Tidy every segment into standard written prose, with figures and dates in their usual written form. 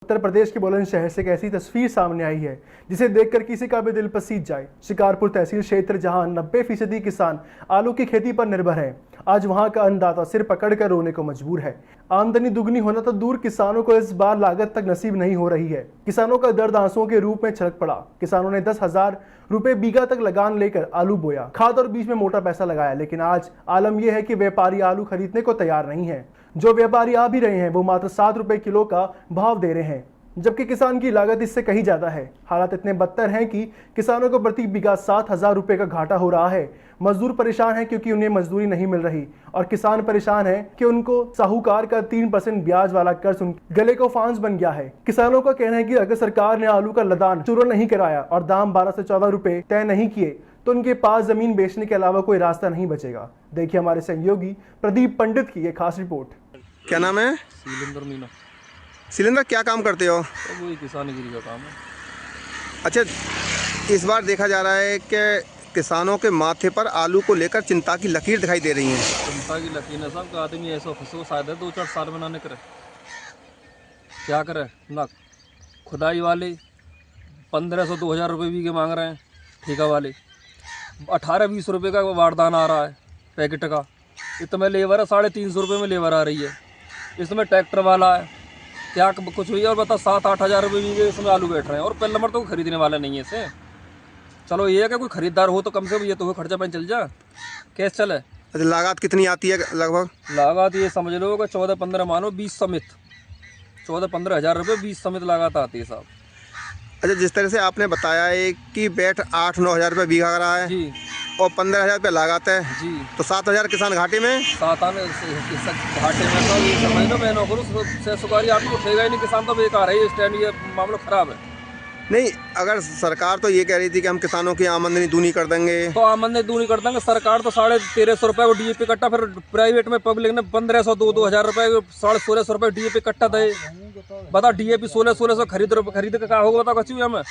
उत्तर प्रदेश के बुलंदशहर से एक ऐसी तस्वीर सामने आई है जिसे देखकर किसी का भी दिल पसीज जाए। शिकारपुर तहसील क्षेत्र जहां 90% किसान आलू की खेती पर निर्भर है, आज वहां का अन्नदाता सिर पकड़कर रोने को मजबूर है। आमदनी दुगनी होना तो दूर, किसानों को इस बार लागत तक नसीब नहीं हो रही है। किसानों का दर्द आंसुओं के रूप में छलक पड़ा। किसानों ने 10,000 रुपए बीघा तक लगान लेकर आलू बोया, खाद और बीज में मोटा पैसा लगाया, लेकिन आज आलम यह है कि व्यापारी आलू खरीदने को तैयार नहीं है। जो व्यापारी आ भी रहे हैं वो मात्र 7 रुपए किलो का भाव दे रहे हैं, जबकि किसान की लागत इससे कहीं ज्यादा है। हालात इतने बदतर हैं कि किसानों को प्रति बीघा 7,000 रुपए का घाटा हो रहा है। मजदूर परेशान हैं क्योंकि उन्हें मजदूरी नहीं मिल रही, और किसान परेशान हैं कि उनको साहूकार का 3% ब्याज वाला कर्ज उनके गले को फांस बन गया है। किसानों का कहना है कि अगर सरकार ने आलू का लदान शुरू नहीं कराया और दाम 12 से 14 रुपए तय नहीं किए तो उनके पास जमीन बेचने के अलावा कोई रास्ता नहीं बचेगा। देखिए हमारे सहयोगी प्रदीप पंडित की एक खास रिपोर्ट। क्या नाम है? सिलेंडर मीना। सिलेंडर, क्या काम करते हो? तो वही किसानगिरी का काम है। अच्छा, इस बार देखा जा रहा है कि किसानों के माथे पर आलू को लेकर चिंता की लकीर दिखाई दे रही है। चिंता की लकीर है साहब, आदमी ऐसा फंसो शायद 2-4 साल में ना निकले, क्या करे ना। खुदाई वाले 1500-2000 रुपये बीघे मांग रहे हैं, ठेका वाले 18-20 रुपये का वारदान आ रहा है पैकेट का। इसमें लेबर है 350 रुपये में लेबर आ रही है, इसमें ट्रैक्टर वाला है, क्या कुछ हुई। और बता 7-8 हज़ार रुपये बीघे इसमें आलू बैठ रहे हैं, और पहले नंबर तो खरीदने वाला नहीं है इसे। चलो ये है कि कोई खरीदार हो तो कम से कम ये तो हो खर्चा में चल जा, कैसे चले। अच्छा, लागत कितनी आती है लगभग? लागत ये समझ लो कि 14-15 मानो 20 समित 14-15 हज़ार रुपये 20 समित लागत आती है साहब। अच्छा, जिस तरह से आपने बताया है कि बैठ 8-9 हज़ार रुपये बीघा रहा है जी, और 15,000 रुपये लागत है जी, तो 7,000 किसान घाटे में। घाटे में तो ये समझ लो मैं नौकरों से सुकारी आलू उठेगा ही नहीं, किसान तो बेकार है। ये स्टैंड, ये मामला खराब है। नहीं, अगर सरकार तो ये कह रही थी कि हम किसानों की आमदनी दूनी कर देंगे, तो आमदनी दूनी कर देंगे। सरकार तो 1350 रुपये को डीएपी कट्टा, फिर प्राइवेट में पब्लिक ने 1500-2 हज़ार रुपये 1650 रुपये डीएपी कट्टा दे। बता डीएपी 1600 खरीद के क्या होगा, बताओ कच्ची हमें।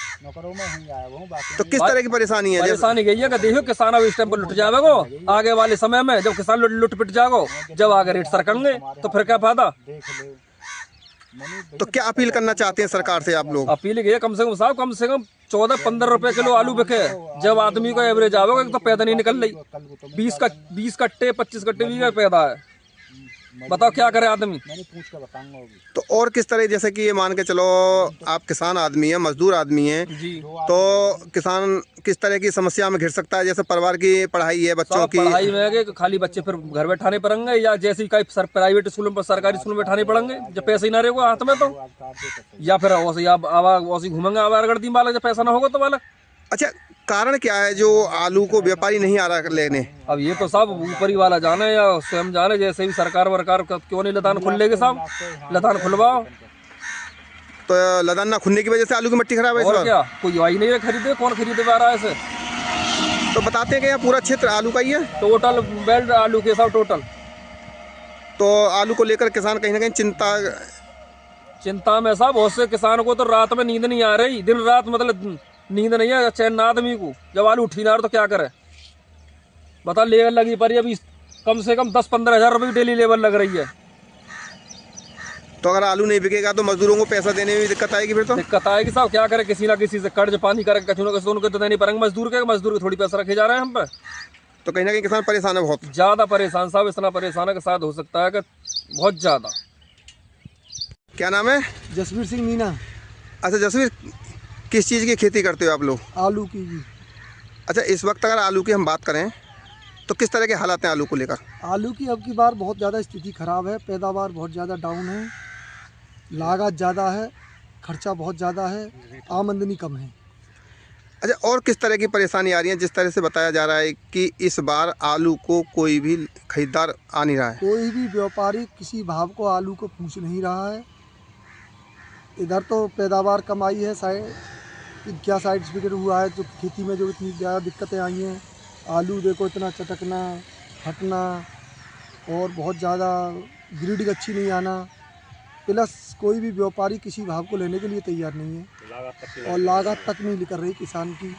तो किस तरह की परेशानी है? परेशानी यही है कि देखो किसान अब इस टाइम पर लुट जाएगा आगे वाले समय में, जब किसान लुट पिट जाएगा, जब आगे रेट सरकेंगे तो फिर क्या फायदा। तो क्या अपील करना चाहते हैं सरकार से आप लोग? अपील ये कम से कम साहब, कम से कम 14-15 रुपए किलो आलू बिके, जब आदमी को एवरेज आवेगा तो पैदा नहीं निकल रही। 20 कट्टे 25 कट्टे भी पैदा है, बताओ क्या करे आदमी। तो और किस तरह, जैसे कि ये मान के चलो आप किसान आदमी है, मजदूर आदमी है जी, तो किसान किस तरह की समस्या में घिर सकता है? जैसे परिवार की पढ़ाई है, बच्चों की पढ़ाई में है कि खाली बच्चे फिर घर बैठाने पड़ेंगे, या जैसे कई प्राइवेट स्कूलों पर सरकारी स्कूल में बैठाने पड़ेंगे जब पैसे ही ना रहेगा हाथ में, तो या फिर वैसे घूमेंगे आवारगर्दी वाला, जब पैसा ना होगा तो वाला। अच्छा, कारण क्या है जो आलू को व्यापारी नहीं आ रहा लेने? अब ये तो साहब ऊपरी वाला जाने या स्वयं जाने, जैसे भी सरकार वरकार क्यों नहीं लदान खुल लेगी साहब, लदान खुलवाओ। तो लदान ना खुलने की वजह से आलू की मिट्टी खराब है। और क्या, कोई आई नहीं खरीदे, कौन खरीदे पा रहा है इसे। तो बताते हैं कि यहाँ पूरा क्षेत्र आलू का ही है, टोटल बेल्ट आलू के साहब टोटल। तो आलू को लेकर किसान कहीं ना कहीं चिंता में साहब। बहुत से किसान को तो रात में नींद नहीं आ रही, दिन रात मतलब नींद नहीं है चैन ना आदमी को। जब आलू उठी ना तो क्या करे बता। लेबर लगी पड़ी अभी कम से कम 10-15 हज़ार रुपये की डेली लेबर लग रही है। तो अगर आलू नहीं बिकेगा तो मजदूरों को पैसा देने में भी दिक्कत आएगी। फिर तो दिक्कत आएगी साहब, क्या करे, किसी ना किसी से कर्ज पानी करके कचू ना कचू उनको तो देने पड़ेंगे। मजदूर के थोड़ी पैसा रखे जा रहे हैं हम पे, तो कहीं ना कहीं किसान परेशान है, बहुत ज़्यादा परेशान साहब। इतना परेशान है कि शायद हो सकता है कि बहुत ज़्यादा। क्या नाम है? जसवीर सिंह मीना। अच्छा जसवीर, किस चीज़ की खेती करते हो आप लोग? आलू की जी। अच्छा, इस वक्त अगर आलू की हम बात करें तो किस तरह के हालात हैं आलू को लेकर? आलू की अब की बार बहुत ज़्यादा स्थिति ख़राब है, पैदावार बहुत ज़्यादा डाउन है, लागत ज़्यादा है, खर्चा बहुत ज़्यादा है, आमदनी कम है। अच्छा, और किस तरह की परेशानी आ रही है? जिस तरह से बताया जा रहा है कि इस बार आलू को कोई भी खरीदार आ नहीं रहा है, कोई भी व्यापारी किसी भाव को आलू को पूछ नहीं रहा है। इधर तो पैदावार कम आई है, क्या साइड इफेक्ट हुआ है, तो खेती में जो इतनी ज़्यादा दिक्कतें आई हैं। आलू देखो इतना चटकना, फटना, और बहुत ज़्यादा ग्रेडिंग अच्छी नहीं आना, प्लस कोई भी व्यापारी किसी भाव को लेने के लिए तैयार नहीं है, और लागत तक नहीं कर रही किसान की।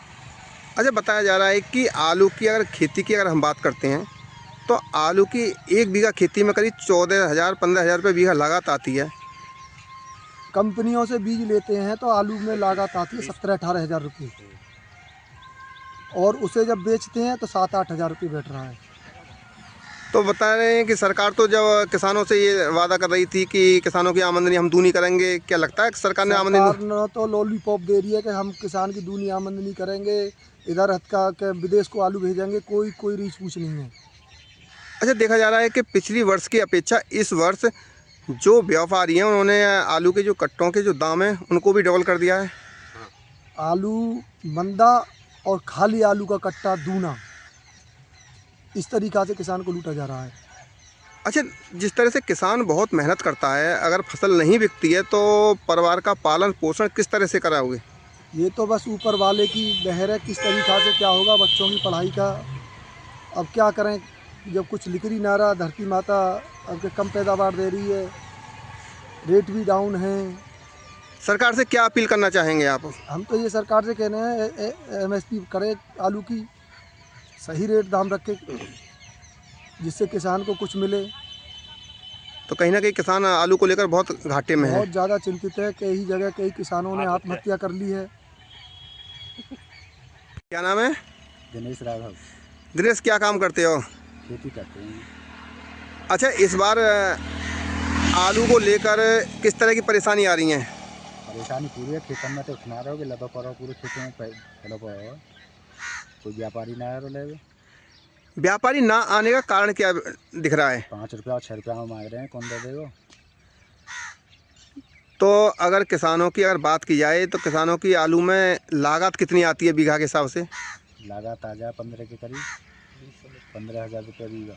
अच्छा, बताया जा रहा है कि आलू की अगर खेती की अगर हम बात करते हैं तो आलू की 1 बीघा खेती में करीब 14,000-15,000 रुपये बीघा लागत आती है। कंपनियों से बीज लेते हैं तो आलू में लागत आती है 17-18 हज़ार रुपये, और उसे जब बेचते हैं तो 7-8 हज़ार रुपये बैठ रहा है। तो बता रहे हैं कि सरकार तो जब किसानों से ये वादा कर रही थी कि किसानों की आमदनी हम दूनी करेंगे, क्या लगता है कि सरकार ने आमदनी सरकार ने तो लॉलीपॉप दे रही है कि हम किसान की दूनी आमदनी करेंगे, इधर हथका के विदेश को आलू भेजेंगे, कोई रीछ पूछ नहीं है। अच्छा, देखा जा रहा है कि पिछली वर्ष की अपेक्षा इस वर्ष जो व्यापारी हैं उन्होंने आलू के जो कट्टों के जो दाम हैं उनको भी डबल कर दिया है। आलू मंदा और खाली आलू का कट्टा दूना, इस तरीक़ा से किसान को लूटा जा रहा है। अच्छा, जिस तरह से किसान बहुत मेहनत करता है, अगर फसल नहीं बिकती है तो परिवार का पालन पोषण किस तरह से कराओगे? ये तो बस ऊपर वाले की लहर है, किस तरीक़ा से क्या होगा बच्चों की पढ़ाई का। अब क्या करें, जब कुछ लिख रही ना रहा, धरती माता अब कम पैदावार दे रही है, रेट भी डाउन है। सरकार से क्या अपील करना चाहेंगे आप? हम तो ये सरकार से कह रहे हैं MSP करे आलू की, सही रेट दाम रखे, जिससे किसान को कुछ मिले। तो कहीं ना कहीं किसान आलू को लेकर बहुत घाटे में है। बहुत ज़्यादा चिंतित है, कई जगह कई किसानों ने आत्महत्या कर ली है। क्या नाम है? दिनेश राघव। दिनेश, क्या काम करते हो? खेती करते हैं। अच्छा, इस बार आलू को लेकर किस तरह की परेशानी आ रही है? परेशानी पूरी है, खेतों में तो उठना रहोगे, लदो पड़ो पूरे खेतों में पड़ो पड़ो, कोई व्यापारी ना आ रहे। व्यापारी ना आने का कारण क्या दिख रहा है? 5 रुपया और 6 रुपया में मांग रहे हैं, कौन दे देगा? तो अगर किसानों की अगर बात की जाए तो किसानों की आलू में लागत कितनी आती है बीघा के हिसाब से? लागत आ जाए 15 के करीब, 15,000 रुपये बीघा।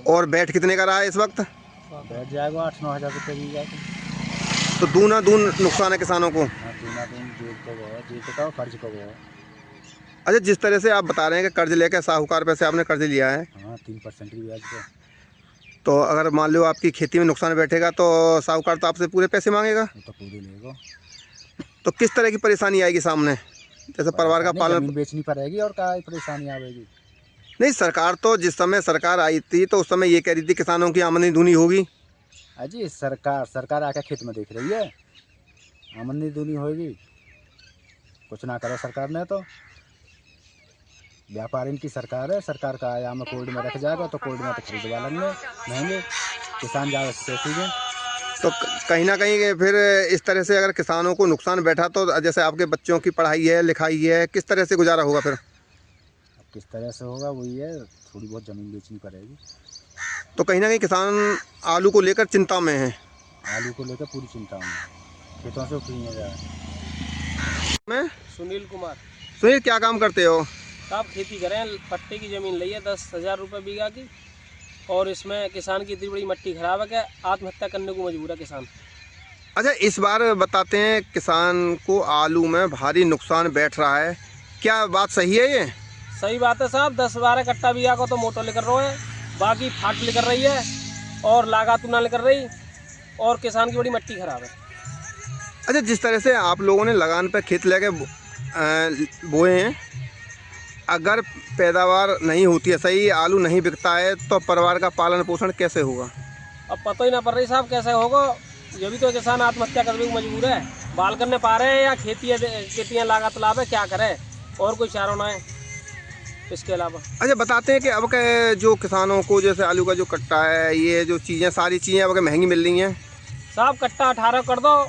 और बैठ कितने का रहा है इस वक्त? बैठ जाएगा 8-9 हज़ार रुपये बीघा। तो दूना दून नुकसान है किसानों को। हाँ, दूना दून जेब का खर्च को गया। अच्छा, जिस तरह से आप बता रहे हैं कि कर्ज लेकर साहूकार पे से आपने कर्ज लिया है, हाँ, 3% की ब्याज पे। तो अगर मान लो आपकी खेती में नुकसान बैठेगा तो साहूकार तो आपसे पूरे पैसे मांगेगा। वो तो पूरी लेगा। तो किस तरह की परेशानी आएगी सामने? जैसे परिवार का पालन जमीन बेचनी पड़ेगी और क्या परेशानी आएगी? नहीं, सरकार तो जिस समय सरकार आई थी तो उस समय ये कह रही थी किसानों की आमदनी दूनी होगी। अजी सरकार आके खेत में देख रही है, आमदनी दूनी होगी, कुछ ना करे सरकार ने। तो व्यापारी की सरकार है, सरकार का आया में कोर्ट में रख जाएगा तो कोर्ट में तो खरीदवा लेंगे महंगे, किसान ज़्यादा से सीखें। तो कहीं ना कहीं फिर इस तरह से अगर किसानों को नुकसान बैठा तो जैसे आपके बच्चों की पढ़ाई है, लिखाई है, किस तरह से गुजारा होगा? फिर अब किस तरह से होगा वही है, थोड़ी बहुत ज़मीन बेचनी पड़ेगी। तो कहीं ना कहीं किसान आलू को लेकर चिंता में है। आलू को लेकर पूरी चिंता में, खेतों से उठ नहीं जा रहा है। मैं सुनील कुमार सुनील, क्या काम करते हो? साहब खेती करें, पट्टे की ज़मीन ली है 10,000 रुपये बीघा की, और इसमें किसान की इतनी बड़ी मट्टी खराब है कि आत्महत्या करने को मजबूर है किसान। अच्छा, इस बार बताते हैं किसान को आलू में भारी नुकसान बैठ रहा है, क्या बात सही है ये? सही बात है साहब, 10-12 कट्टा बीघा को तो मोटो लेकर रहे हैं, बाकी फाट लेकर रही है और लागत ना लेकर रही, और किसान की बड़ी मट्टी खराब है। अच्छा, जिस तरह से आप लोगों ने लगान पे खेत लेके बोए हैं, अगर पैदावार नहीं होती है, सही आलू नहीं बिकता है, तो परिवार का पालन पोषण कैसे होगा? अब पता ही ना पड़ रही साहब कैसे होगा, ये भी तो किसान आत्महत्या करने को मजबूर है, बाल करने पा रहे हैं या खेतियाँ लागत लाभ है, क्या करें, और कोई चारा ना है इसके अलावा। अच्छा, बताते हैं कि अब के जो किसानों को जैसे आलू का जो कट्टा है, ये जो चीज़ें सारी चीज़ें अब के महंगी मिल रही हैं। साहब कट्टा 18 कर दो,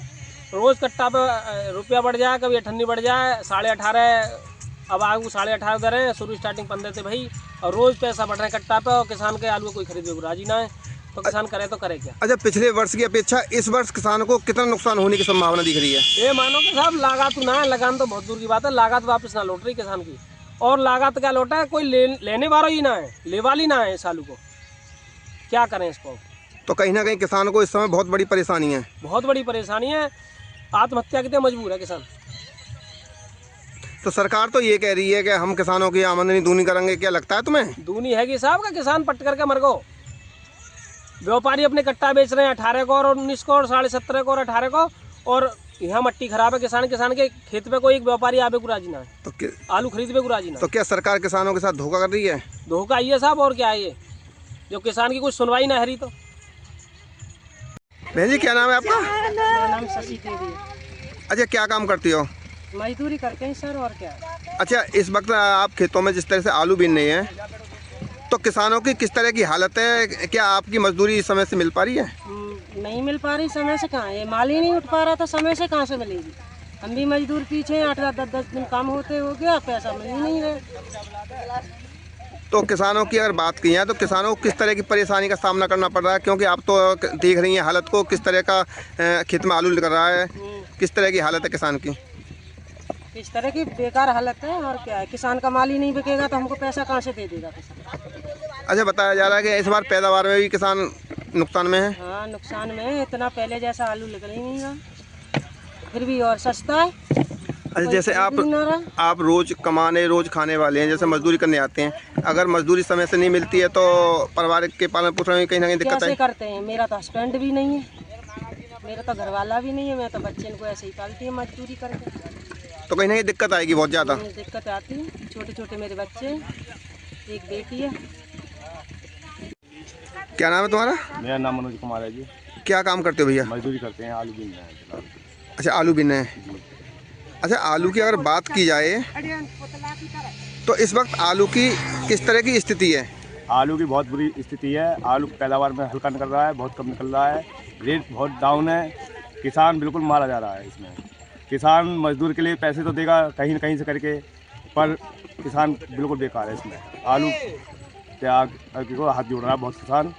रोज़ कट्टा पे रुपया बढ़ जाए, कभी 18 बढ़ जाए, 18.5, अब आगू 18.5 दे रहे हैं, शुरू स्टार्टिंग 15 थे भाई, और रोज़ पैसा बढ़ रहा है कट्टा पे, और किसान के आलू कोई खरीदे को राजी ना है, तो किसान करे तो करे क्या? अच्छा, पिछले वर्ष की अपेक्षा इस वर्ष किसान को कितना नुकसान होने की संभावना दिख रही है? ये मानो कि साहब लागत तो ना है, लगान तो बहुत दूर की बात है, लागत वापस ना लौट रही किसान की, और लागत क्या लौटा है, कोई लेने वाला ही ना है, लेवाली ना है इस आलू को, क्या करें इसको? तो कहीं ना कहीं किसान को इस समय बहुत बड़ी परेशानी है। बहुत बड़ी परेशानी है, आत्महत्या के लिए मजबूर है किसान। तो सरकार तो ये कह रही है कि हम किसानों की आमदनी दूनी करेंगे, क्या लगता है तुम्हें? दूनी है कि साहब का किसान पट करके मर गो, व्यापारी अपने कट्टा बेच रहे हैं 18 को और 19 को और 17.5 को और 18 को, और यहाँ मट्टी खराब है, किसान के खेत पे कोई एक व्यापारी आवे को राजी ना है, तो आलू खरीदने को राजी ना। तो क्या सरकार किसानों के साथ धोखा कर रही है? धोखा ही है साहब, और क्या है ये, जो किसान की कुछ सुनवाई ना हरी। तो बहन जी क्या नाम है आपका? मेरा नाम शशि देवी है। अच्छा, क्या काम करती हो? मजदूरी करते हैं सर, और क्या। अच्छा, इस वक्त आप खेतों में जिस तरह से आलू बीन रही हैं, तो किसानों की किस तरह की हालत है? क्या आपकी मजदूरी समय से मिल पा रही है? नहीं मिल पा रही समय से। कहाँ, ये माल ही नहीं उठ पा रहा, तो समय से कहाँ से मिलेगी? हम भी मजदूर पीछे 8-10 दिन काम होते हो गया, पैसा मिल ही नहीं रहा। तो किसानों की अगर बात की है तो किसानों को किस तरह की परेशानी का सामना करना पड़ रहा है? क्योंकि आप तो देख रही हैं हालत को, किस तरह का खेत में आलू निकल रहा है, किस तरह की हालत है किसान की? इस तरह की बेकार हालत है, और क्या है। किसान का माल ही नहीं बिकेगा तो हमको पैसा कहाँ से दे देगा किसान? अच्छा, बताया जा रहा है कि इस बार पैदावार में भी किसान नुकसान में है। हाँ, नुकसान में है। इतना पहले जैसा आलू निकल ही नहीं रहा, फिर भी और सस्ता है। अच्छा, जैसे आप रोज कमाने रोज खाने वाले हैं, जैसे मजदूरी करने आते हैं, अगर मजदूरी समय से नहीं मिलती है तो परिवार के पालन पोषण में कहीं ना कहीं दिक्कत कैसे है? करते हैं? मेरा तो हस्बैंड भी नहीं है, मेरा तो घर वाला भी नहीं है, मैं तो बच्चे को ऐसे ही पालती हूँ मजदूरी करके। तो कहीं ना कहीं दिक्कत आएगी बहुत ज़्यादा। दिक्कत आती है। छोटे छोटे मेरे बच्चे, एक बेटी है। क्या नाम है तुम्हारा? मेरा नाम मनोज कुमार है जी। क्या काम करते हो भैया? मजदूरी करते हैं, आलू बीन रहे हैं फिलहाल। अच्छा, आलू बीन है। अच्छा, आलू की अगर बात की जाए तो इस वक्त आलू की किस तरह की स्थिति है? आलू की बहुत बुरी स्थिति है। आलू की पैदावार में हल्का निकल रहा है, बहुत कम निकल रहा है, रेट बहुत डाउन है। किसान बिल्कुल मारा जा रहा है इसमें। किसान मजदूर के लिए पैसे तो देगा कहीं न कहीं से करके, पर किसान बिल्कुल बेकार है इसमें। आलू त्याग को हाथ जोड़ रहा है बहुत किसान,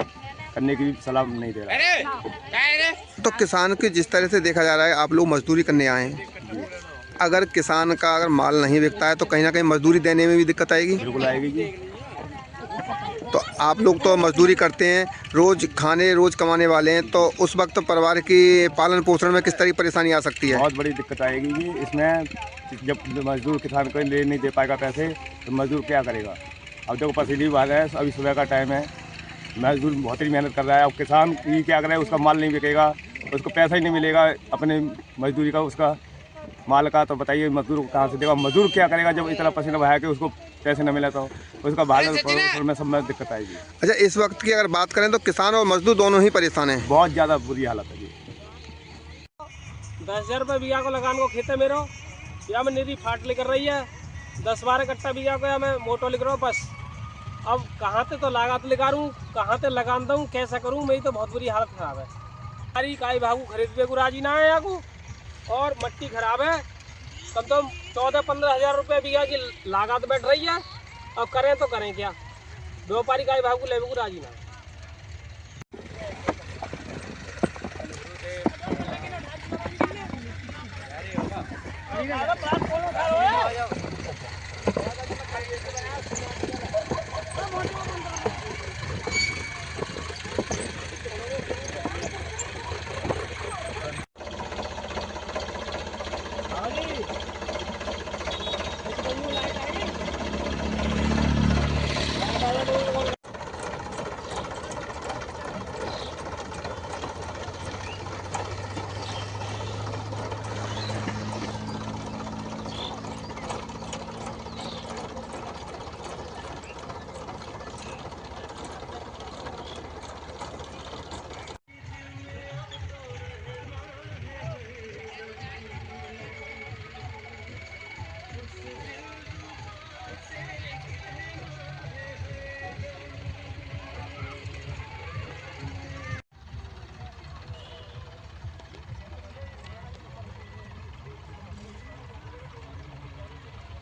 करने की सलाह नहीं दे रहा है। तो किसान की जिस तरह से देखा जा रहा है, आप लोग मजदूरी करने आए हैं, अगर किसान का अगर माल नहीं बिकता है तो कहीं ना कहीं मजदूरी देने में भी दिक्कत आएगी। बिल्कुल आएगी जी। तो आप लोग तो मजदूरी करते हैं, रोज खाने रोज कमाने वाले हैं, तो उस वक्त परिवार की पालन पोषण में किस तरह की परेशानी आ सकती है? बहुत बड़ी दिक्कत आएगी जी इसमें। जब मजदूर किसान को ले नहीं दे पाएगा पैसे, तो मजदूर क्या करेगा? अब देखो पसीली बात है, अभी सुबह का टाइम है, मजदूर बहुत ही मेहनत कर रहा है। अब किसान ये क्या करे, उसका माल नहीं बिकेगा, उसको पैसा ही नहीं मिलेगा अपने मजदूरी का, उसका माल का। तो बताइए मजदूर को कहाँ से देगा? मजदूर क्या करेगा जब इतना पसीना बहा के उसको पैसे न मिले? तो उसका भागल में सब में दिक्कत आएगी। अच्छा, इस वक्त की अगर बात करें तो किसान और मजदूर दोनों ही परेशान हैं। बहुत ज़्यादा बुरी हालत है जी। 10,000 रुपये बीघा को लगान को खेत है मेरा, या मैं निरी फाट लेकर रही है। 10-12 कट्टा बीघा को या मैं मोटो लिख रहा हूँ बस। अब कहाँ से तो लागत लगा रूँ, कहाँ से लगान दूँ, कैसा करूँ? मेरी तो बहुत बुरी हालत ख़राब है। सारी काई भागू खरीदने को राजी ना है आगू, और मट्टी खराब है। कम से कम 14-15 हज़ार रुपये बीघा की लागत बैठ रही है। अब करें तो करें क्या? व्यापारी काई भागू लेने को राजी ना है।